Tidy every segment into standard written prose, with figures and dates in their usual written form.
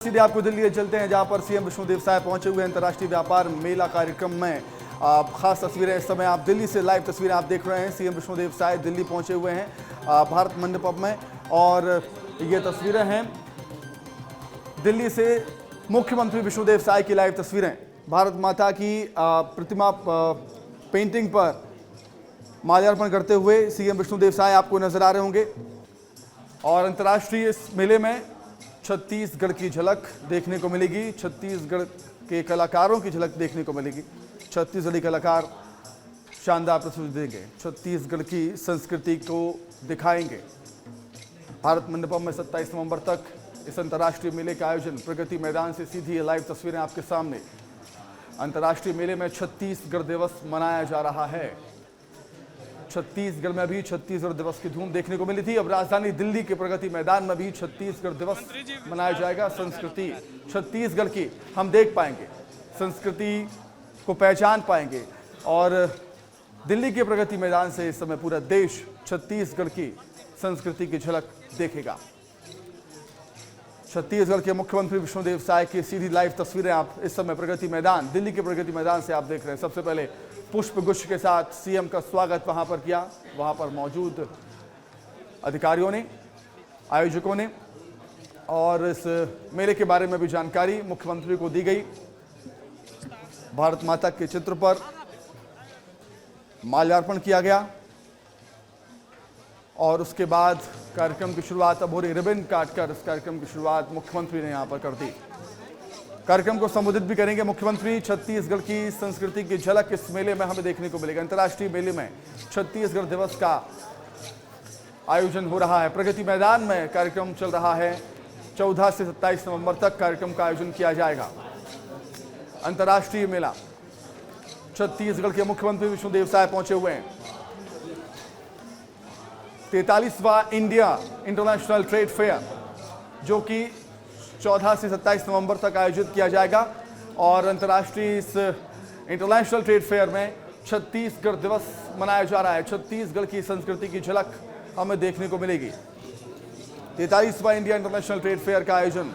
सीधे आपको दिल्ली चलते हैं जहां पर सीएम विष्णुदेव साय पहुंचे हुए हैं अंतर्राष्ट्रीय व्यापार मेला कार्यक्रम में। खास तस्वीरें इस समय आप दिल्ली से लाइव तस्वीरें आप देख रहे हैं। सीएम विष्णुदेव साय दिल्ली पहुंचे हुए हैं भारत मंडपम में, और ये तस्वीरें हैं दिल्ली से मुख्यमंत्री विष्णुदेव साय की लाइव तस्वीरें। भारत माता की प्रतिमा पेंटिंग पर माल्यार्पण करते हुए सीएम विष्णुदेव साय आपको नजर आ रहे होंगे, और अंतर्राष्ट्रीय इस मेले में छत्तीसगढ़ की झलक देखने को मिलेगी। छत्तीसगढ़ के कलाकारों की झलक देखने को मिलेगी। छत्तीसगढ़ी कलाकार शानदार प्रस्तुति देंगे, छत्तीसगढ़ की संस्कृति को दिखाएंगे। भारत मंडपम में 27 नवंबर तक इस अंतर्राष्ट्रीय मेले का आयोजन। प्रगति मैदान से सीधी ये लाइव तस्वीरें आपके सामने। अंतर्राष्ट्रीय मेले में छत्तीसगढ़ दिवस मनाया जा रहा है। छत्तीसगढ़ में भी छत्तीसगढ़ दिवस की धूम देखने को मिली थी। अब राजधानी दिल्ली के प्रगति मैदान में भी छत्तीसगढ़ दिवस मनाया जाएगा। संस्कृति छत्तीसगढ़ की हम देख पाएंगे, संस्कृति को पहचान पाएंगे, और दिल्ली के प्रगति मैदान से इस समय पूरा देश छत्तीसगढ़ की संस्कृति की झलक देखेगा। छत्तीसगढ़ के मुख्यमंत्री विष्णुदेव साय की सीधी लाइव तस्वीरें आप इस समय प्रगति मैदान, दिल्ली के प्रगति मैदान से आप देख रहे हैं। सबसे पहले पुष्प गुच्छ के साथ सीएम का स्वागत वहां पर किया। वहां पर मौजूद अधिकारियों ने, आयोजकों ने, और इस मेले के बारे में भी जानकारी मुख्यमंत्री को दी गई। भारत माता के चित्र पर माल्यार्पण किया गया, और उसके बाद कार्यक्रम की शुरुआत अब हो रही। रिबन काटकर इस कार्यक्रम की शुरुआत मुख्यमंत्री ने यहां पर कर दी। कार्यक्रम को संबोधित भी करेंगे मुख्यमंत्री। छत्तीसगढ़ की संस्कृति की झलक इस मेले में हमें देखने को मिलेगा। अंतर्राष्ट्रीय मेले में छत्तीसगढ़ दिवस का आयोजन हो रहा है। प्रगति मैदान में कार्यक्रम चल रहा है। 14 से 27 नवंबर तक कार्यक्रम का आयोजन किया जाएगा। अंतर्राष्ट्रीय मेला, छत्तीसगढ़ के मुख्यमंत्री विष्णुदेव साय पहुंचे हुए हैं। 43वां इंडिया इंटरनेशनल ट्रेड फेयर, जो कि 14 से 27 नवंबर तक आयोजित किया जाएगा, और अंतर्राष्ट्रीय इस इंटरनेशनल ट्रेड फेयर में छत्तीसगढ़ दिवस मनाया जा रहा है। छत्तीसगढ़ की संस्कृति की झलक हमें देखने को मिलेगी। 43वां इंडिया इंटरनेशनल ट्रेड फेयर का आयोजन।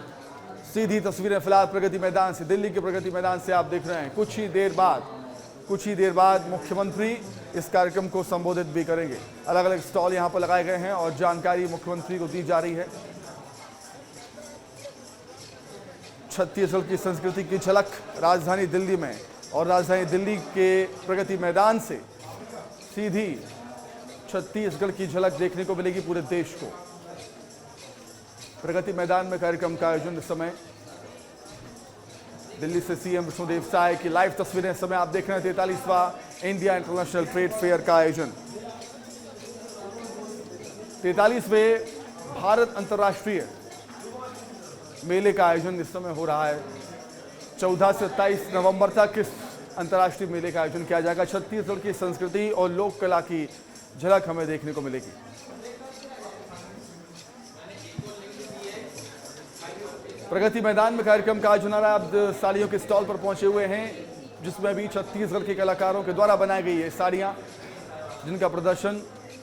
सीधी तस्वीरें फिलहाल प्रगति मैदान से, दिल्ली के प्रगति मैदान से आप देख रहे हैं। कुछ ही देर बाद मुख्यमंत्री इस कार्यक्रम को संबोधित भी करेंगे। अलग अलग स्टॉल यहां पर लगाए गए हैं और जानकारी मुख्यमंत्री को दी जा रही है। छत्तीसगढ़ की संस्कृति की झलक राजधानी दिल्ली में, और राजधानी दिल्ली के प्रगति मैदान से सीधी छत्तीसगढ़ की झलक देखने को मिलेगी पूरे देश को। प्रगति मैदान में कार्यक्रम का आयोजन इस समय। दिल्ली से सीएम विष्णुदेव साय की लाइव तस्वीरें इस समय आप देख रहे हैं। 43वां इंडिया इंटरनेशनल ट्रेड फेयर का आयोजन। 43वें भारत अंतर्राष्ट्रीय मेले का आयोजन इस समय हो रहा है। 14 से 27 नवंबर तक इस अंतर्राष्ट्रीय मेले का आयोजन किया जाएगा। छत्तीसगढ़ की संस्कृति और लोक कला की झलक हमें देखने को मिलेगी। प्रगति मैदान में कार्यक्रम का आयोजन हो रहा है। अब साड़ियों के स्टॉल पर पहुंचे हुए हैं, जिसमें भी छत्तीसगढ़ के कलाकारों के द्वारा बनाई गई है साड़ियां, जिनका प्रदर्शन,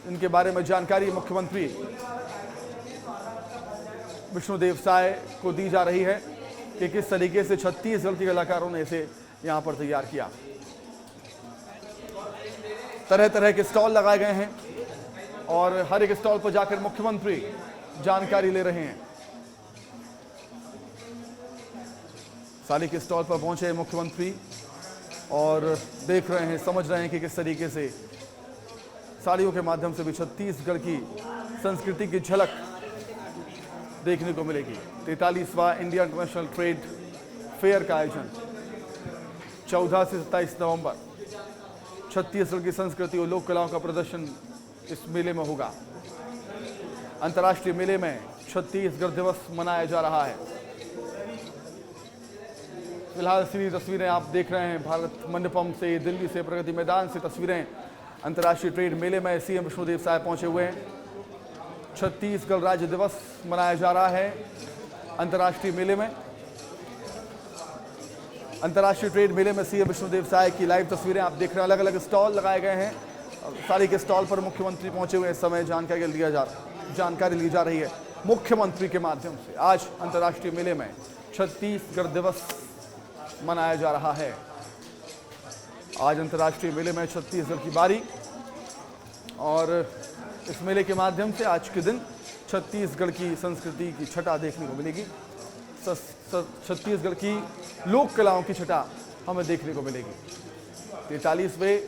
इनके बारे में जानकारी मुख्यमंत्री विष्णुदेव साय को दी जा रही है कि किस तरीके से छत्तीसगढ़ के कलाकारों ने इसे यहां पर तैयार किया। तरह तरह के स्टॉल लगाए गए हैं, और हर एक स्टॉल पर जाकर मुख्यमंत्री जानकारी ले रहे हैं। साड़ी के स्टॉल पर पहुंचे मुख्यमंत्री और देख रहे हैं, समझ रहे हैं कि किस तरीके से साड़ियों के माध्यम से भी छत्तीसगढ़ की संस्कृति की झलक देखने को मिलेगी। 43वां इंडिया इंटरनेशनल ट्रेड फेयर का आयोजन 14 से 27 नवंबर। छत्तीसगढ़ की संस्कृति और लोक कलाओं का प्रदर्शन इस मेले में होगा। अंतर्राष्ट्रीय मेले में छत्तीसगढ़ दिवस मनाया जा रहा है। फिलहाल सीधी तस्वीरें आप देख रहे हैं भारत मंडपम से, दिल्ली से प्रगति मैदान से तस्वीरें। अंतर्राष्ट्रीय ट्रेड मेले में सीएम विष्णुदेव साय पहुंचे हुए हैं। छत्तीसगढ़ राज्य दिवस मनाया जा रहा है अंतर्राष्ट्रीय मेले में। अंतर्राष्ट्रीय ट्रेड मेले में सीएम विष्णुदेव साय की लाइव तस्वीरें आप देख रहे हैं। अलग अलग स्टॉल लगाए गए हैं। साड़ी के स्टॉल पर मुख्यमंत्री पहुंचे हुए इस समय जानकारी ली जा रही है मुख्यमंत्री के माध्यम से। आज अंतर्राष्ट्रीय मेले में छत्तीसगढ़ दिवस मनाया जा रहा है। आज अंतर्राष्ट्रीय मेले में छत्तीसगढ़ की बारी और इस मेले के माध्यम से आज के दिन छत्तीसगढ़ की संस्कृति की छटा देखने को मिलेगी। छत्तीसगढ़ की लोक कलाओं की छटा हमें देखने को मिलेगी। 43वें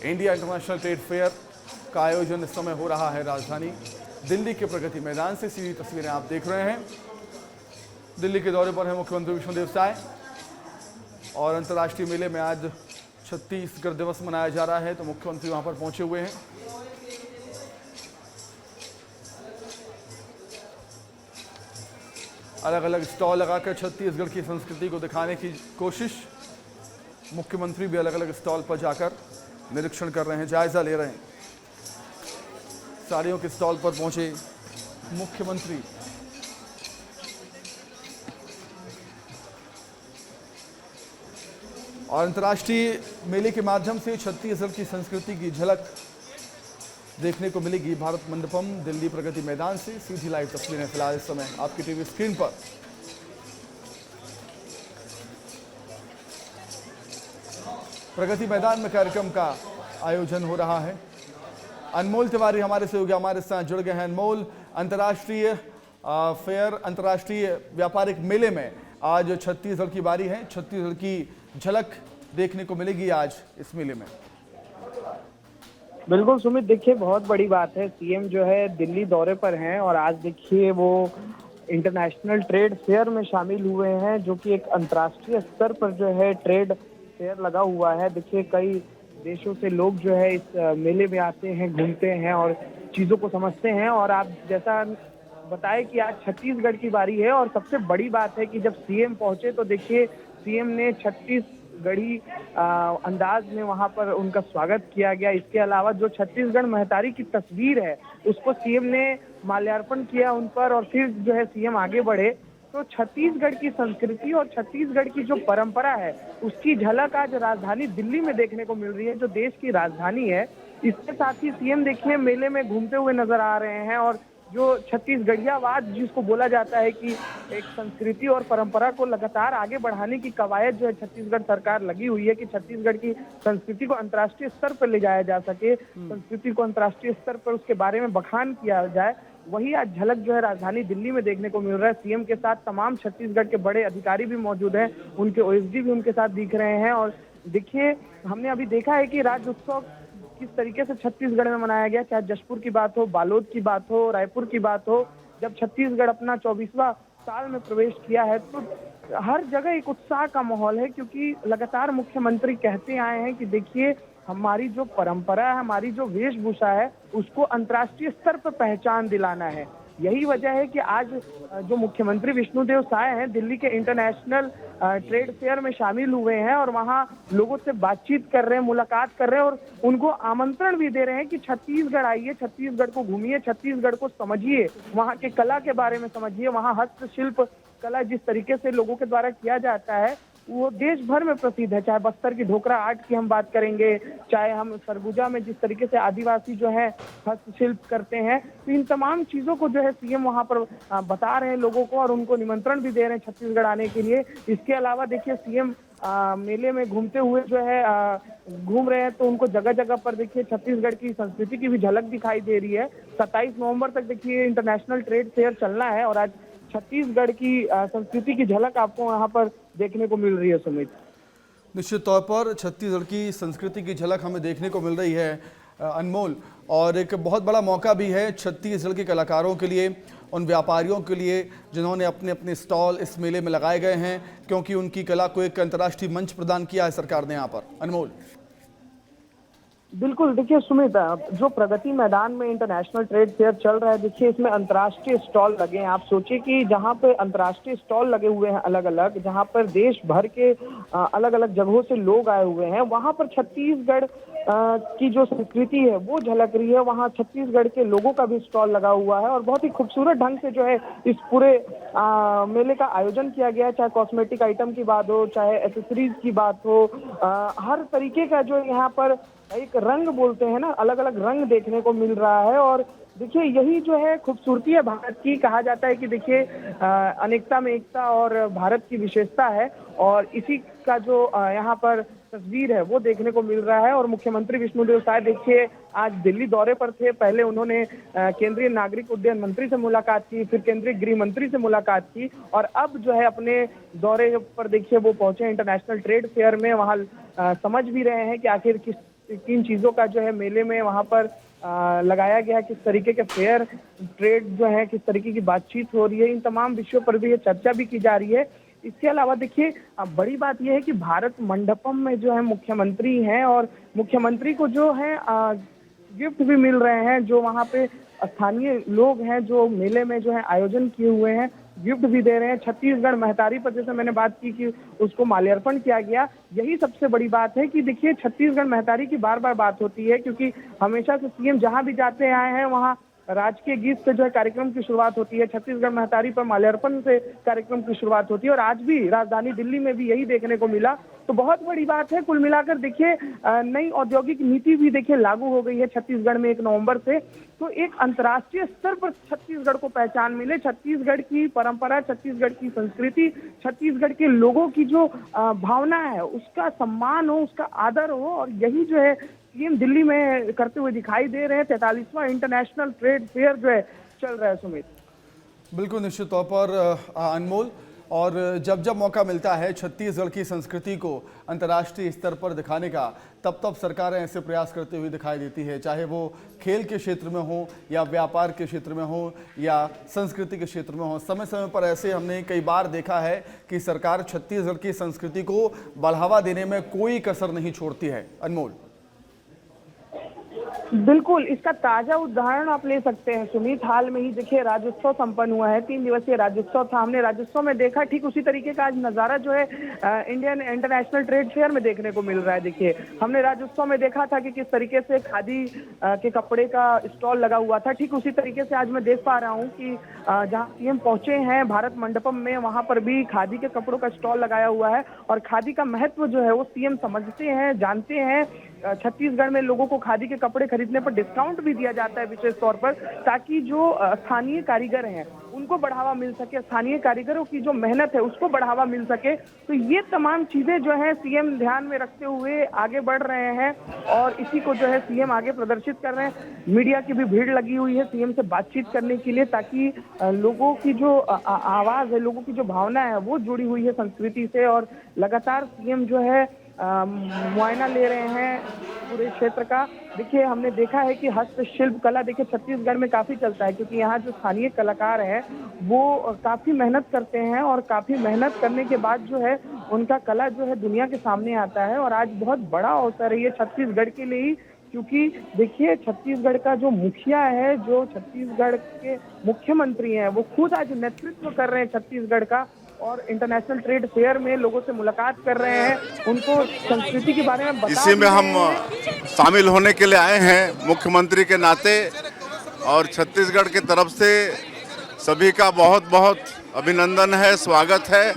इंडिया इंटरनेशनल ट्रेड फेयर का आयोजन इस समय हो रहा है राजधानी दिल्ली के प्रगति मैदान से। सीधी तस्वीरें आप देख रहे हैं। दिल्ली के दौरे पर है मुख्यमंत्री विष्णुदेव साय और अंतर्राष्ट्रीय मेले में आज छत्तीसगढ़ दिवस मनाया जा रहा है, तो मुख्यमंत्री वहां पर पहुंचे हुए हैं। अलग अलग स्टॉल लगाकर छत्तीसगढ़ की संस्कृति को दिखाने की कोशिश। मुख्यमंत्री भी अलग अलग स्टॉल पर जाकर निरीक्षण कर रहे हैं, जायजा ले रहे हैं। साड़ियों के स्टॉल पर पहुंचे मुख्यमंत्री। और अंतर्राष्ट्रीय मेले के माध्यम से छत्तीसगढ़ की संस्कृति की झलक देखने को मिलेगी भारत मंडपम दिल्ली प्रगति मैदान से। सीधी लाइव तस्वीरें फिलहाल इस समय आपकी टीवी स्क्रीन पर। प्रगति मैदान में कार्यक्रम का आयोजन हो रहा है। अनमोल तिवारी हमारे सहयोगी हमारे साथ जुड़ गए हैं। अनमोल, अंतर्राष्ट्रीय फेयर, अंतर्राष्ट्रीय व्यापारिक मेले में आज छत्तीसगढ़ की बारी है। छत्तीसगढ़ की झलक देखने को मिलेगी आज इस मेले में। बिल्कुल सुमित, देखिए बहुत बड़ी बात है। सीएम जो है दिल्ली दौरे पर हैं और आज देखिए वो इंटरनेशनल ट्रेड फेयर में शामिल हुए हैं, जो कि एक अंतर्राष्ट्रीय स्तर पर जो है ट्रेड फेयर लगा हुआ है। देखिए कई देशों से लोग जो है इस मेले में आते हैं, घूमते हैं और चीज़ों को समझते हैं। और आप जैसा बताए कि आज छत्तीसगढ़ की बारी है और सबसे बड़ी बात है कि जब सीएम पहुंचे तो देखिए सीएम ने छत्तीसगढ़ी अंदाज में वहां पर उनका स्वागत किया गया। इसके अलावा जो छत्तीसगढ़ महतारी की तस्वीर है उसको सीएम ने माल्यार्पण किया उन पर और फिर जो है सीएम आगे बढ़े। तो छत्तीसगढ़ की संस्कृति और छत्तीसगढ़ की जो परंपरा है उसकी झलक आज राजधानी दिल्ली में देखने को मिल रही है, जो देश की राजधानी है। इसके साथ ही सीएम देखिए मेले में घूमते हुए नजर आ रहे हैं और जो छत्तीसगढ़ियावाद जिसको बोला जाता है कि एक संस्कृति और परंपरा को लगातार आगे बढ़ाने की कवायद जो है छत्तीसगढ़ सरकार लगी हुई है कि छत्तीसगढ़ की संस्कृति को अंतर्राष्ट्रीय स्तर पर ले जाया जा सके, संस्कृति को अंतर्राष्ट्रीय स्तर पर उसके बारे में बखान किया जाए। वही आज झलक जो है राजधानी दिल्ली में देखने को मिल रहा है। सीएम के साथ तमाम छत्तीसगढ़ के बड़े अधिकारी भी मौजूद हैं, उनके ओएसडी भी उनके साथ दिख रहे हैं। और देखिए हमने अभी देखा है कि राज्य उत्सव किस तरीके से छत्तीसगढ़ में मनाया गया, चाहे जशपुर की बात हो, बालोद की बात हो, रायपुर की बात हो। जब छत्तीसगढ़ अपना 24वां साल में प्रवेश किया है तो हर जगह एक उत्साह का माहौल है, क्योंकि लगातार मुख्यमंत्री कहते आए हैं कि देखिए हमारी जो परंपरा है, हमारी जो वेशभूषा है उसको अंतर्राष्ट्रीय स्तर पर पहचान दिलाना है। यही वजह है कि आज जो मुख्यमंत्री विष्णुदेव साय हैं दिल्ली के इंटरनेशनल ट्रेड फेयर में शामिल हुए हैं और वहां लोगों से बातचीत कर रहे हैं, मुलाकात कर रहे हैं और उनको आमंत्रण भी दे रहे हैं कि छत्तीसगढ़ आइए, छत्तीसगढ़ को घूमिए, छत्तीसगढ़ को समझिए, वहां के कला के बारे में समझिए। वहां हस्तशिल्प कला जिस तरीके से लोगों के द्वारा किया जाता है वो देश भर में प्रसिद्ध है। चाहे बस्तर की ढोकरा आर्ट की हम बात करेंगे, चाहे हम सरगुजा में जिस तरीके से आदिवासी जो है हस्तशिल्प करते हैं, तो इन तमाम चीजों को जो है सीएम वहां पर बता रहे हैं लोगों को और उनको निमंत्रण भी दे रहे हैं छत्तीसगढ़ आने के लिए। इसके अलावा देखिए सीएम मेले में घूमते हुए जो है घूम रहे हैं तो उनको जगह जगह पर देखिए छत्तीसगढ़ की संस्कृति की भी झलक दिखाई दे रही है। 27 नवंबर तक देखिए इंटरनेशनल ट्रेड फेयर चलना है और आज छत्तीसगढ़ की संस्कृति की झलक आपको यहाँ पर देखने को मिल रही है। सुमित, निश्चित तौर पर छत्तीसगढ़ की संस्कृति की झलक हमें देखने को मिल रही है अनमोल, और एक बहुत बड़ा मौका भी है छत्तीसगढ़ के कलाकारों के लिए, उन व्यापारियों के लिए जिन्होंने अपने अपने स्टॉल इस मेले में लगाए गए हैं, क्योंकि उनकी कला को एक अंतर्राष्ट्रीय मंच प्रदान किया है सरकार ने यहाँ पर। अनमोल, बिल्कुल, देखिए सुमित, जो प्रगति मैदान में इंटरनेशनल ट्रेड फेयर चल रहा है, देखिए इसमें अंतर्राष्ट्रीय स्टॉल लगे हैं। आप सोचिए कि जहां पे अंतर्राष्ट्रीय स्टॉल लगे हुए हैं अलग अलग, जहां पर देश भर के अलग अलग जगहों से लोग आए हुए हैं, वहां पर छत्तीसगढ़ की जो संस्कृति है वो झलक रही है। वहां छत्तीसगढ़ के लोगों का भी स्टॉल लगा हुआ है और बहुत ही खूबसूरत ढंग से जो है इस पूरे मेले का आयोजन किया गया है। चाहे कॉस्मेटिक आइटम की बात हो, चाहे एसेसरीज की बात हो, हर तरीके का जो यहाँ पर एक रंग बोलते हैं ना, अलग अलग रंग देखने को मिल रहा है। और देखिए यही जो है खूबसूरती है भारत की। कहा जाता है कि देखिए अनेकता में एकता और भारत की विशेषता है, और इसी का जो यहाँ पर तस्वीर है वो देखने को मिल रहा है। और मुख्यमंत्री विष्णुदेव साय देखिए आज दिल्ली दौरे पर थे। पहले उन्होंने केंद्रीय नागरिक उड्डयन मंत्री से मुलाकात की, फिर केंद्रीय गृह मंत्री से मुलाकात की, और अब जो है अपने दौरे पर देखिए वो पहुंचे इंटरनेशनल ट्रेड फेयर में। वहाँ समझ भी रहे हैं कि आखिर किन चीजों का जो है मेले में वहाँ पर लगाया गया, किस तरीके के फेयर ट्रेड जो है, किस तरीके की बातचीत हो रही है, इन तमाम विषयों पर भी ये चर्चा भी की जा रही है। इसके अलावा देखिए बड़ी बात यह है कि भारत मंडपम में जो है मुख्यमंत्री हैं, और मुख्यमंत्री को जो है गिफ्ट भी मिल रहे हैं। जो वहाँ पे स्थानीय लोग हैं जो मेले में जो है आयोजन किए हुए हैं, गिफ्ट भी दे रहे हैं। छत्तीसगढ़ महतारी पर जैसे मैंने बात की कि उसको माल्यार्पण किया गया, यही सबसे बड़ी बात है कि देखिए छत्तीसगढ़ महतारी की बार बार बात होती है, क्योंकि हमेशा से सीएम जहां भी जाते आए हैं वहां राजकीय गीत से जो है कार्यक्रम की शुरुआत होती है, छत्तीसगढ़ महतारी पर माल्यार्पण से कार्यक्रम की शुरुआत होती है, और आज भी राजधानी दिल्ली में भी यही देखने को मिला। तो बहुत बड़ी बात है। कुल मिलाकर देखिए नई औद्योगिक नीति भी देखिए लागू हो गई है छत्तीसगढ़ में 1 नवंबर से। तो एक अंतर्राष्ट्रीय स्तर पर छत्तीसगढ़ को पहचान मिले, छत्तीसगढ़ की परंपरा, छत्तीसगढ़ की संस्कृति, छत्तीसगढ़ के लोगों की जो भावना है उसका सम्मान हो, उसका आदर हो, और यही जो है सीएम दिल्ली में करते हुए दिखाई दे रहे हैं। 43वां इंटरनेशनल ट्रेड फेयर जो है चल रहा है सुमित। बिल्कुल निश्चित तौर पर अनमोल, और जब जब मौका मिलता है छत्तीसगढ़ की संस्कृति को अंतर्राष्ट्रीय स्तर पर दिखाने का, तब तब सरकारें ऐसे प्रयास करते हुए दिखाई देती है, चाहे वो खेल के क्षेत्र में हो या व्यापार के क्षेत्र में हो या संस्कृति के क्षेत्र में हो। समय समय पर ऐसे हमने कई बार देखा है कि सरकार छत्तीसगढ़ की संस्कृति को बढ़ावा देने में कोई कसर नहीं छोड़ती है। अनमोल, बिल्कुल, इसका ताजा उदाहरण आप ले सकते हैं सुमित। हाल में ही देखिए राज्योत्सव संपन्न हुआ है, 3 दिवसीय राज्योत्सव था। हमने राज्योत्सव में देखा ठीक उसी तरीके का आज नजारा जो है इंडियन इंटरनेशनल ट्रेड फेयर में देखने को मिल रहा है। देखिए हमने राज्योत्सव में देखा था कि किस तरीके से खादी के कपड़े का स्टॉल लगा हुआ था, ठीक उसी तरीके से आज मैं देख पा रहा हूँ कि जहाँ सीएम पहुंचे हैं भारत मंडपम में, वहां पर भी खादी के कपड़ों का स्टॉल लगाया हुआ है। और खादी का महत्व जो है वो सीएम समझते हैं, जानते हैं। छत्तीसगढ़ में लोगों को खादी के कपड़े खरीदने पर डिस्काउंट भी दिया जाता है विशेष तौर पर, ताकि जो स्थानीय कारीगर हैं उनको बढ़ावा मिल सके, स्थानीय कारीगरों की जो मेहनत है उसको बढ़ावा मिल सके। तो ये तमाम चीजें जो है सीएम ध्यान में रखते हुए आगे बढ़ रहे हैं, और इसी को जो है सीएम आगे प्रदर्शित कर रहे हैं। मीडिया की भी भीड़ लगी हुई है सीएम से बातचीत करने के लिए, ताकि लोगों की जो आवाज है, लोगों की जो भावना है वो जुड़ी हुई है संस्कृति से। और लगातार सीएम जो है मुआयना ले रहे हैं पूरे क्षेत्र का। देखिए हमने देखा है कि हस्तशिल्प कला देखिए छत्तीसगढ़ में काफी चलता है, क्योंकि यहाँ जो स्थानीय कलाकार हैं वो काफी मेहनत करते हैं, और काफी मेहनत करने के बाद जो है उनका कला जो है दुनिया के सामने आता है। और आज बहुत बड़ा अवसर है ये छत्तीसगढ़ के लिए ही, क्योंकि देखिए छत्तीसगढ़ का जो मुखिया है, जो छत्तीसगढ़ के मुख्यमंत्री हैं, वो खुद आज नेतृत्व कर रहे हैं छत्तीसगढ़ का, और इंटरनेशनल ट्रेड फेयर में लोगों से मुलाकात कर रहे हैं, उनको संस्कृति के बारे में बता इसी में हम शामिल होने के लिए आए हैं मुख्यमंत्री के नाते, और छत्तीसगढ़ की तरफ से सभी का बहुत बहुत अभिनंदन है, स्वागत है।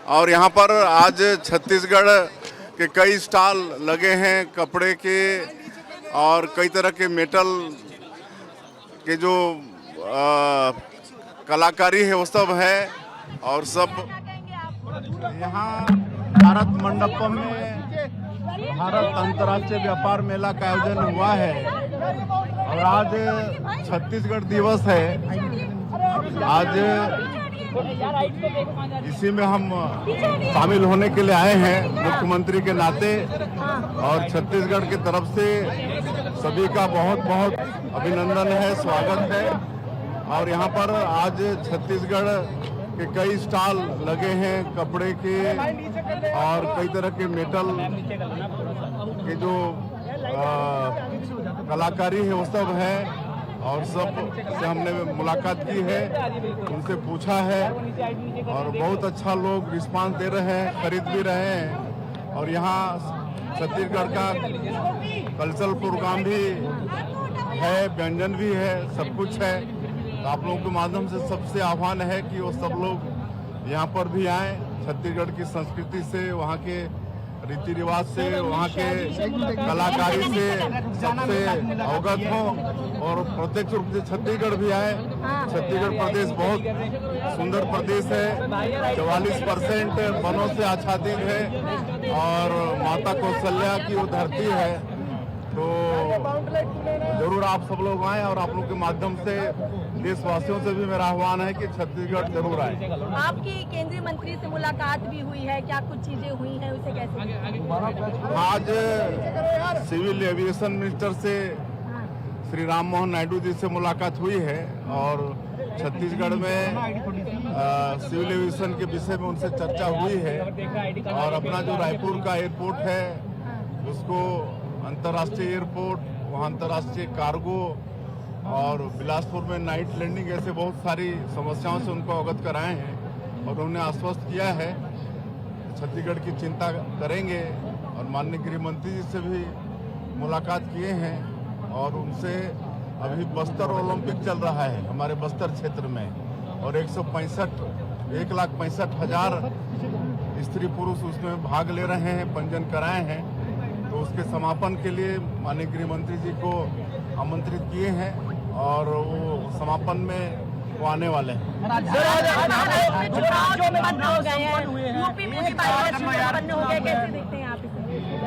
और यहाँ पर आज छत्तीसगढ़ के कई स्टॉल लगे हैं कपड़े के, और कई तरह के मेटल के जो कलाकारी है वो सब है। और सब यहाँ भारत मंडपम में भारत अंतर्राष्ट्रीय व्यापार मेला का आयोजन हुआ है, और आज छत्तीसगढ़ दिवस है। आज इसी में हम शामिल होने के लिए आए हैं मुख्यमंत्री के नाते, और छत्तीसगढ़ की तरफ से सभी का बहुत बहुत अभिनंदन है, स्वागत है। और यहाँ पर आज छत्तीसगढ़ के कई स्टॉल लगे हैं कपड़े के, और कई तरह के मेटल के जो कलाकारी है वो सब है। और सब से हमने मुलाकात की है, उनसे पूछा है, और बहुत अच्छा लोग रिस्पांस दे रहे हैं, खरीद भी रहे हैं। और यहाँ छत्तीसगढ़ का कल्चरल प्रोग्राम भी है, व्यंजन भी है, सब कुछ है। तो आप लोगों के माध्यम से सबसे आह्वान है कि वो सब लोग यहाँ पर भी आएँ, छत्तीसगढ़ की संस्कृति से, वहाँ के रीति रिवाज से, वहाँ के कलाकारी से सबसे अवगत हो और प्रत्यक्ष रूप से छत्तीसगढ़ भी आए। छत्तीसगढ़ प्रदेश बहुत सुंदर प्रदेश है, 44% वनों से आच्छादित है और माता कौशल्या की वो धरती है। तो जरूर आप सब लोग आएं और आप लोग के माध्यम से देशवासियों से भी मेरा आह्वान है कि छत्तीसगढ़ जरूर आए। आपकी केंद्रीय मंत्री से मुलाकात भी हुई है, क्या कुछ चीजें हुई हैं, उसे कैसे? आज सिविल एविएशन मिनिस्टर से श्री राम मोहन नायडू जी से मुलाकात हुई है और छत्तीसगढ़ में सिविल एविएशन के विषय में उनसे चर्चा हुई है और अपना जो रायपुर का एयरपोर्ट है उसको अंतर्राष्ट्रीय एयरपोर्ट, वहाँ अंतर्राष्ट्रीय कार्गो और बिलासपुर में नाइट लैंडिंग, ऐसे बहुत सारी समस्याओं से उनको अवगत कराए हैं और उन्हें आश्वस्त किया है छत्तीसगढ़ की चिंता करेंगे। और माननीय गृह मंत्री जी से भी मुलाकात किए हैं और उनसे अभी बस्तर ओलंपिक चल रहा है हमारे बस्तर क्षेत्र में और 1,65,000 स्त्री पुरुष उसमें भाग ले रहे हैं, पंजीयन कराए हैं। तो उसके समापन के लिए माननीय गृह मंत्री जी को आमंत्रित किए हैं और वो समापन में वो आने वाले हैं।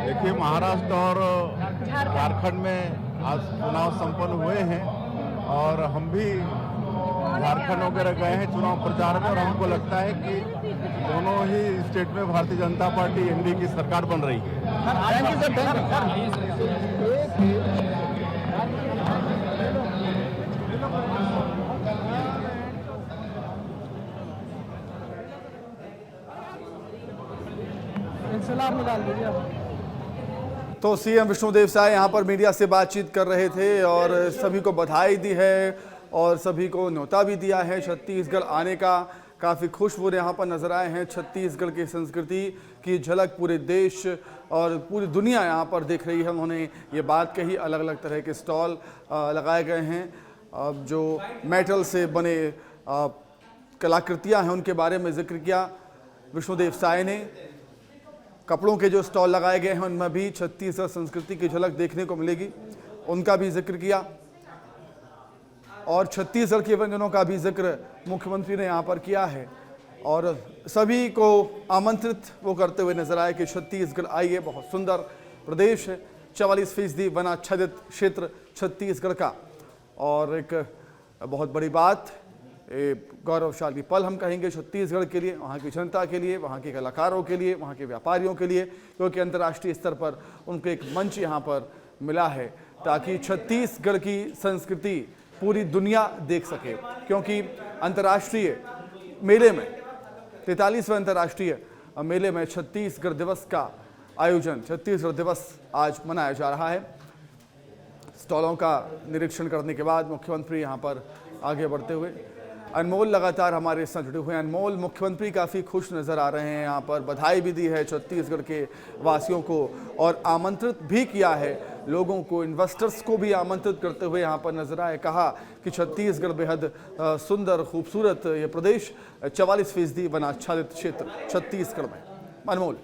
देखिए, महाराष्ट्र और झारखंड में आज चुनाव संपन्न हुए हैं और हम भी झारखंड वगैरह गए हैं चुनाव प्रचार में और हमको लगता है कि दोनों ही स्टेट में भारतीय जनता पार्टी एनडीए की सरकार बन रही है। तो सीएम विष्णुदेव साय यहाँ पर मीडिया से बातचीत कर रहे थे और सभी को बधाई दी है और सभी को न्योता भी दिया है छत्तीसगढ़ आने का। काफ़ी खुश वो यहाँ पर नजर आए हैं। छत्तीसगढ़ की संस्कृति की झलक पूरे देश और पूरी दुनिया यहाँ पर देख रही है। उन्होंने ये बात कही, अलग अलग तरह के स्टॉल लगाए गए हैं, जो मेटल से बने कलाकृतियाँ हैं उनके बारे में जिक्र किया विष्णुदेव साय ने। कपड़ों के जो स्टॉल लगाए गए हैं उनमें भी छत्तीसगढ़ संस्कृति की झलक देखने को मिलेगी, उनका भी जिक्र किया और छत्तीसगढ़ के व्यंजनों का भी जिक्र मुख्यमंत्री ने यहाँ पर किया है और सभी को आमंत्रित वो करते हुए नजर आए कि छत्तीसगढ़ आइए, बहुत सुंदर प्रदेश है, 44% वनाच्छादित क्षेत्र छत्तीसगढ़ का और एक बहुत बड़ी बात, गौरवशाली पल हम कहेंगे छत्तीसगढ़ के लिए, वहाँ की जनता के लिए, वहाँ के कलाकारों के लिए, वहाँ के व्यापारियों के लिए, क्योंकि अंतर्राष्ट्रीय स्तर पर उनको एक मंच यहाँ पर मिला है ताकि छत्तीसगढ़ की संस्कृति पूरी दुनिया देख सके। क्योंकि अंतर्राष्ट्रीय मेले में 43वें अंतर्राष्ट्रीय मेले में छत्तीसगढ़ दिवस का आयोजन, छत्तीसगढ़ दिवस आज मनाया जा रहा है। स्टॉलों का निरीक्षण करने के बाद मुख्यमंत्री यहाँ पर आगे बढ़ते हुए, अनमोल लगातार हमारे साथ जुड़े हुए हैं। अनमोल, मुख्यमंत्री काफ़ी खुश नज़र आ रहे हैं, यहाँ पर बधाई भी दी है छत्तीसगढ़ के वासियों को और आमंत्रित भी किया है लोगों को, इन्वेस्टर्स को भी आमंत्रित करते हुए यहाँ पर नजर आए। कहा कि छत्तीसगढ़ बेहद सुंदर खूबसूरत ये प्रदेश, 44% वनाच्छादित क्षेत्र छत्तीसगढ़ में। अनमोल।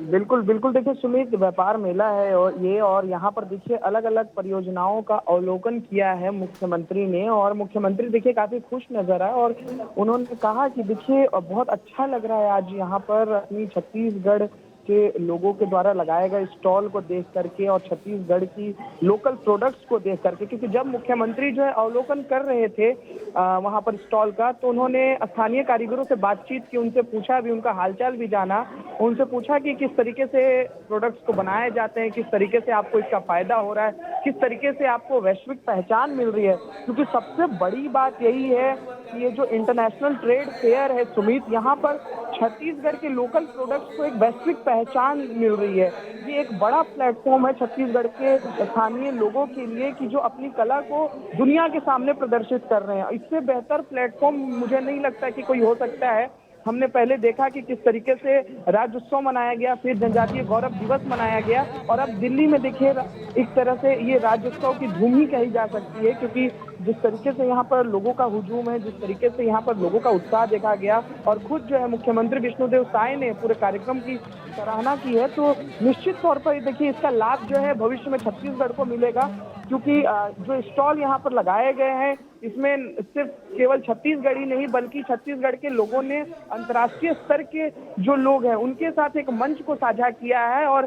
बिल्कुल बिल्कुल, देखिए सुमित, व्यापार मेला है और यहाँ पर देखिए अलग अलग परियोजनाओं का अवलोकन किया है मुख्यमंत्री ने और मुख्यमंत्री देखिए काफी खुश नजर आए और उन्होंने कहा कि देखिए बहुत अच्छा लग रहा है आज यहाँ पर अपनी छत्तीसगढ़ के लोगों के द्वारा लगाए गए स्टॉल को देख करके और छत्तीसगढ़ की लोकल प्रोडक्ट्स को देख करके, क्योंकि जब मुख्यमंत्री जो है अवलोकन कर रहे थे वहां पर स्टॉल का, तो उन्होंने स्थानीय कारीगरों से बातचीत की, उनसे पूछा भी, उनका हालचाल भी जाना, उनसे पूछा कि किस तरीके से प्रोडक्ट्स को बनाए जाते हैं, किस तरीके से आपको इसका फायदा हो रहा है, किस तरीके से आपको वैश्विक पहचान मिल रही है। क्योंकि सबसे बड़ी बात यही है कि ये जो इंटरनेशनल ट्रेड फेयर है सुमित, यहाँ पर छत्तीसगढ़ के लोकल प्रोडक्ट्स को एक वैश्विक पहचान मिल रही है। ये एक बड़ा प्लेटफॉर्म है छत्तीसगढ़ के स्थानीय लोगों के लिए कि जो अपनी कला को दुनिया के सामने प्रदर्शित कर रहे हैं। इससे बेहतर प्लेटफॉर्म मुझे नहीं लगता कि कोई हो सकता है हमने पहले देखा कि किस तरीके से राज्योत्सव मनाया गया, फिर जनजातीय गौरव दिवस मनाया गया, और अब दिल्ली में देखिए एक तरह से ये राज्योत्सव की धूम ही कही जा सकती है, क्योंकि जिस तरीके से यहाँ पर लोगों का हुजूम है, जिस तरीके से यहाँ पर लोगों का उत्साह देखा गया, और खुद जो है मुख्यमंत्री विष्णुदेव साय ने पूरे कार्यक्रम की सराहना की है, तो निश्चित तौर पर देखिए इसका लाभ जो है भविष्य में छत्तीसगढ़ को मिलेगा, क्योंकि जो स्टॉल यहाँ पर लगाए गए हैं इसमें सिर्फ केवल छत्तीसगढ़ ही नहीं बल्कि छत्तीसगढ़ के लोगों ने अंतर्राष्ट्रीय स्तर के जो लोग हैं उनके साथ एक मंच को साझा किया है, और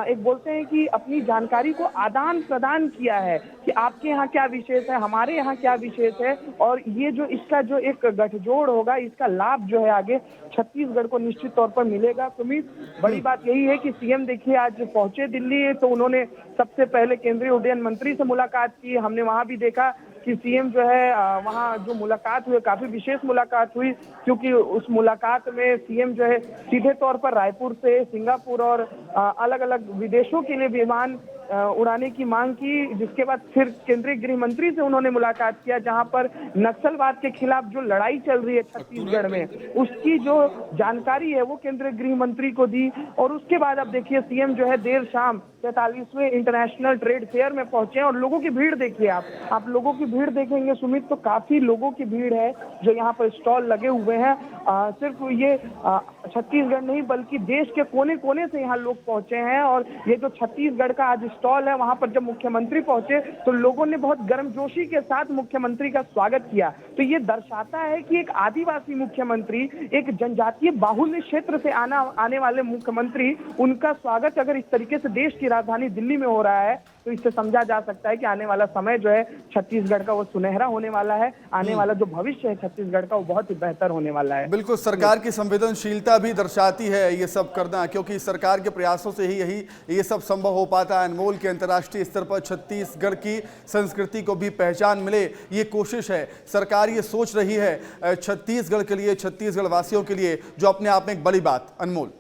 एक बोलते हैं कि अपनी जानकारी को आदान प्रदान किया है कि आपके यहाँ क्या विशेष है, हमारे यहाँ क्या विशेष है, और ये जो इसका जो एक गठजोड़ होगा इसका लाभ जो है आगे छत्तीसगढ़ को निश्चित तौर पर मिलेगा। सुमित, बड़ी बात यही है कि सीएम देखिए आज पहुंचे दिल्ली, तो उन्होंने सबसे पहले केंद्रीय उड्डयन मंत्री से मुलाकात की। हमने वहां भी देखा कि सीएम जो है वहां जो मुलाकात हुई काफी विशेष मुलाकात हुई, क्योंकि उस मुलाकात में सीएम जो है सीधे तौर पर रायपुर से सिंगापुर और अलग अलग विदेशों के लिए विमान उड़ाने की मांग की, जिसके बाद फिर केंद्रीय गृह मंत्री से उन्होंने मुलाकात किया, जहां पर नक्सलवाद के खिलाफ जो लड़ाई चल रही है छत्तीसगढ़ में उसकी जो जानकारी है वो केंद्रीय गृह मंत्री को दी। और उसके बाद अब देखिए सीएम जो है देर शाम 43वें इंटरनेशनल ट्रेड फेयर में पहुंचे और लोगों की भीड़ देखिए, आप लोगों की भीड़ देखेंगे सुमित, तो काफी लोगों की भीड़ है जो यहाँ पर स्टॉल लगे हुए हैं। सिर्फ ये छत्तीसगढ़ नहीं बल्कि देश के कोने कोने से यहाँ लोग पहुंचे हैं, और ये जो छत्तीसगढ़ का आज स्टॉल है वहां पर जब मुख्यमंत्री पहुंचे तो लोगों ने बहुत गर्मजोशी के साथ मुख्यमंत्री का स्वागत किया। तो ये दर्शाता है कि एक आदिवासी मुख्यमंत्री, एक जनजातीय बाहुल्य क्षेत्र से आने वाले मुख्यमंत्री, उनका स्वागत अगर इस तरीके से देश की राजधानी दिल्ली में हो रहा है तो इससे समझा जा सकता है कि आने वाला समय जो है छत्तीसगढ़ का वो सुनहरा होने वाला है, आने वाला जो भविष्य है छत्तीसगढ़ का वो बहुत ही बेहतर होने वाला है। बिल्कुल, सरकार की संवेदनशीलता भी दर्शाती है ये सब करना, क्योंकि सरकार के प्रयासों से ही ये सब संभव हो पाता है। अनमोल के अंतर्राष्ट्रीय स्तर पर छत्तीसगढ़ की संस्कृति को भी पहचान मिले, ये कोशिश है। सरकार ये सोच रही है छत्तीसगढ़ के लिए, छत्तीसगढ़ वासियों के लिए, जो अपने आप में एक बड़ी बात। अनमोल।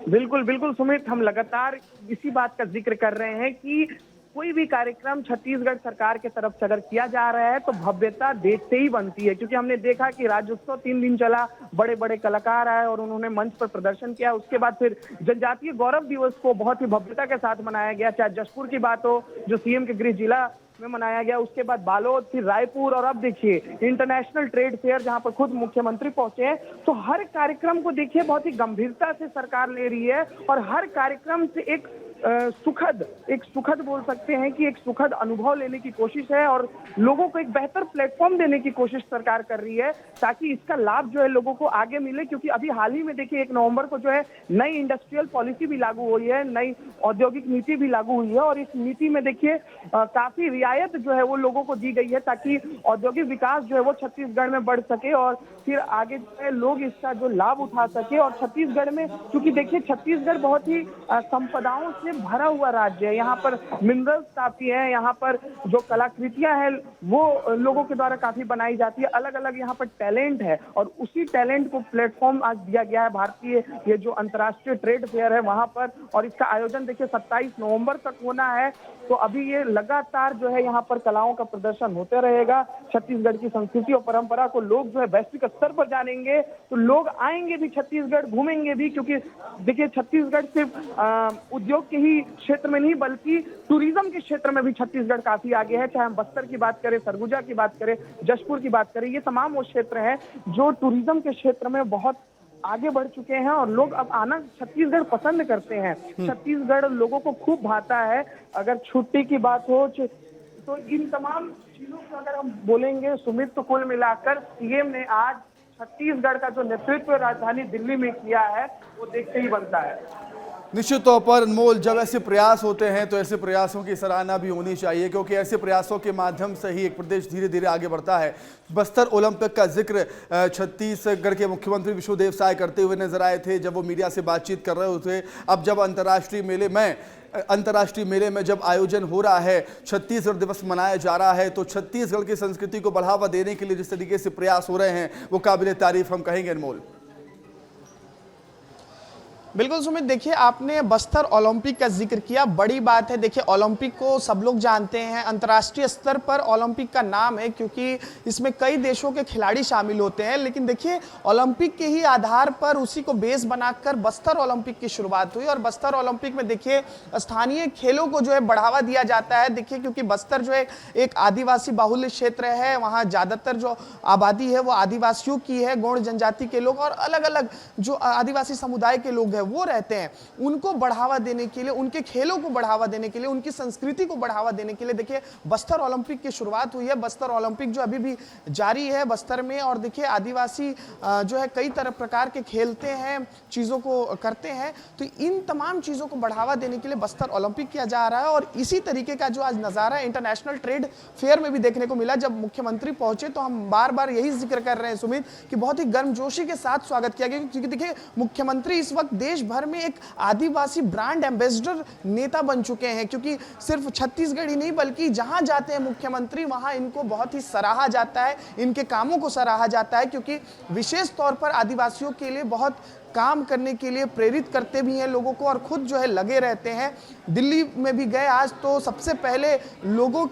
बिल्कुल बिल्कुल सुमित, हम लगातार इसी बात का जिक्र कर रहे हैं कि कोई भी कार्यक्रम छत्तीसगढ़ सरकार के तरफ से अगर किया जा रहा है तो भव्यता देश से ही बनती है, क्योंकि हमने देखा कि राज्योत्सव 3 दिन चला, बड़े बड़े कलाकार आए और उन्होंने मंच पर प्रदर्शन किया। उसके बाद फिर जनजातीय गौरव दिवस को बहुत ही भव्यता के साथ मनाया गया, चाहे जशपुर की बात हो जो सीएम के गृह जिला में मनाया गया, उसके बाद बालोद, फिर रायपुर, और अब देखिए इंटरनेशनल ट्रेड फेयर जहां पर खुद मुख्यमंत्री पहुंचे हैं। तो हर कार्यक्रम को देखिए बहुत ही गंभीरता से सरकार ले रही है, और हर कार्यक्रम से एक सुखद बोल सकते हैं कि एक सुखद अनुभव लेने की कोशिश है, और लोगों को एक बेहतर प्लेटफॉर्म देने की कोशिश सरकार कर रही है ताकि इसका लाभ जो है लोगों को आगे मिले। क्योंकि अभी हाल ही में देखिए 1 नवंबर को जो है नई इंडस्ट्रियल पॉलिसी भी लागू हुई है, नई औद्योगिक नीति भी लागू हुई है, और इस नीति में देखिए काफी रियायत जो है वो लोगों को दी गई है ताकि औद्योगिक विकास जो है वो छत्तीसगढ़ में बढ़ सके और फिर आगे जो है लोग इसका जो लाभ उठा सके। और छत्तीसगढ़ में क्योंकि देखिए छत्तीसगढ़ बहुत ही संपदाओं से भरा हुआ राज्य है, यहाँ पर मिनरल्स काफी है, यहाँ पर जो कलाकृतियां हैं वो लोगों के द्वारा काफी बनाई जाती है, अलग अलग यहाँ पर टैलेंट है, और उसी टैलेंट को प्लेटफॉर्म आज दिया गया है भारतीय ये जो अंतर्राष्ट्रीय ट्रेड फेयर है वहां पर। और इसका आयोजन देखिए 27 नवंबर तक होना है, तो अभी ये लगातार जो है यहाँ पर कलाओं का प्रदर्शन होते रहेगा। छत्तीसगढ़ की संस्कृति और परंपरा को लोग जो है वैश्विक स्तर पर जानेंगे, तो लोग आएंगे भी छत्तीसगढ़, घूमेंगे भी, क्योंकि देखिए छत्तीसगढ़ सिर्फ उद्योग के ही क्षेत्र में नहीं बल्कि टूरिज्म के क्षेत्र में भी छत्तीसगढ़ काफी आगे है। चाहे हम बस्तर की बात करें, सरगुजा की बात करें, जशपुर की बात करें, ये तमाम वो क्षेत्र हैं जो टूरिज्म के क्षेत्र में बहुत आगे बढ़ चुके हैं, और लोग अब आना छत्तीसगढ़ पसंद करते हैं। छत्तीसगढ़ लोगों को खूब भाता है। अगर छुट्टी की बात हो तो इन तमाम चीजों को अगर हम बोलेंगे सुमित, तो कुल मिलाकर सीएम ने आज छत्तीसगढ़ का जो नेतृत्व राजधानी दिल्ली में किया है वो देखते ही बनता है। निश्चित तौर पर अनमोल, जब ऐसे प्रयास होते हैं तो ऐसे प्रयासों की सराहना भी होनी चाहिए, क्योंकि ऐसे प्रयासों के माध्यम से ही एक प्रदेश धीरे धीरे आगे बढ़ता है। बस्तर ओलंपिक का जिक्र छत्तीसगढ़ के मुख्यमंत्री विष्णुदेव साय करते हुए नजर आए थे जब वो मीडिया से बातचीत कर रहे थे। अब जब अंतर्राष्ट्रीय मेले में जब आयोजन हो रहा है, छत्तीसगढ़ दिवस मनाया जा रहा है, तो छत्तीसगढ़ की संस्कृति को बढ़ावा देने के लिए जिस तरीके से प्रयास हो रहे हैं वो काबिल तारीफ हम कहेंगे। अनमोल। बिल्कुल सुमित, देखिए आपने बस्तर ओलंपिक का जिक्र किया, बड़ी बात है। देखिए ओलंपिक को सब लोग जानते हैं, अंतर्राष्ट्रीय स्तर पर ओलंपिक का नाम है क्योंकि इसमें कई देशों के खिलाड़ी शामिल होते हैं। लेकिन देखिए ओलंपिक के ही आधार पर उसी को बेस बनाकर बस्तर ओलंपिक की शुरुआत हुई और बस्तर ओलंपिक में देखिए स्थानीय खेलों को जो है बढ़ावा दिया जाता है। देखिए क्योंकि बस्तर जो है एक आदिवासी बाहुल्य क्षेत्र है, वहाँ ज़्यादातर जो आबादी है वो आदिवासियों की है, गौड़ जनजाति के लोग और अलग अलग जो आदिवासी समुदाय के लोग वो रहते हैं। उनको बढ़ावा देने के लिए, उनके खेलों को बढ़ावा देने के लिए, उनकी संस्कृति को बढ़ावा देने के लिए देखिए बस्तर ओलंपिक की शुरुआत हुई है। बस्तर ओलंपिक जो अभी भी जारी है बस्तर में, और देखिए आदिवासी जो है कई तरह प्रकार के खेलते हैं, चीज़ों को करते हैं। तो इन तमाम चीज़ों को बढ़ावा देने के लिए बस्तर ओलंपिक किया जा रहा है। और इसी तरीके का जो आज नज़ारा इंटरनेशनल ट्रेड फेयर में भी देखने को मिला। जब मुख्यमंत्री पहुंचे तो हम बार बार यही जिक्र कर रहे हैं सुमित कि बहुत ही गर्मजोशी के साथ स्वागत किया गया, क्योंकि देखिए मुख्यमंत्री इस वक्त देश भर में एक आदिवासी ब्रांड एम्बेसडर नेता बन चुके हैं। क्योंकि सिर्फ छत्तीसगढ़ ही नहीं बल्कि जहां जाते हैं मुख्यमंत्री वहां इनको बहुत ही सराहा जाता है, इनके कामों को सराहा जाता है, क्योंकि विशेष तौर पर आदिवासियों के लिए बहुत काम करने के लिए प्रेरित करते भी हैं लोगों को और खुद जो है लगे रहते हैं। दिल्ली में भी गए आज, तो सबसे पहले लोगों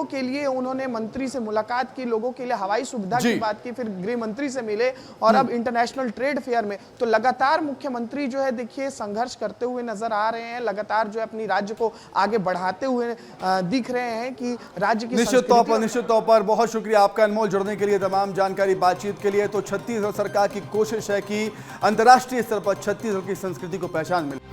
के लिए उन्होंने मंत्री से मुलाकात की, लोगों के लिए हवाई सुविधा की बात की, फिर गृह मंत्री से मिले और अब इंटरनेशनल ट्रेड फेयर में तो लगातार मुख्यमंत्री जो है देखिए संघर्ष करते हुए नजर आ रहे हैं, लगातार जो है अपनी राज्य को आगे बढ़ाते हुए दिख रहे हैं कि राज्य की निश्चित तौर पर बहुत शुक्रिया आपका अनमोल जुड़ने के लिए, तमाम जानकारी बातचीत के लिए। तो छत्तीसगढ़ सरकार की कोशिश है कि अंतर्राष्ट्रीय स्तर पर छत्तीसगढ़ की संस्कृति को पहचान मिले।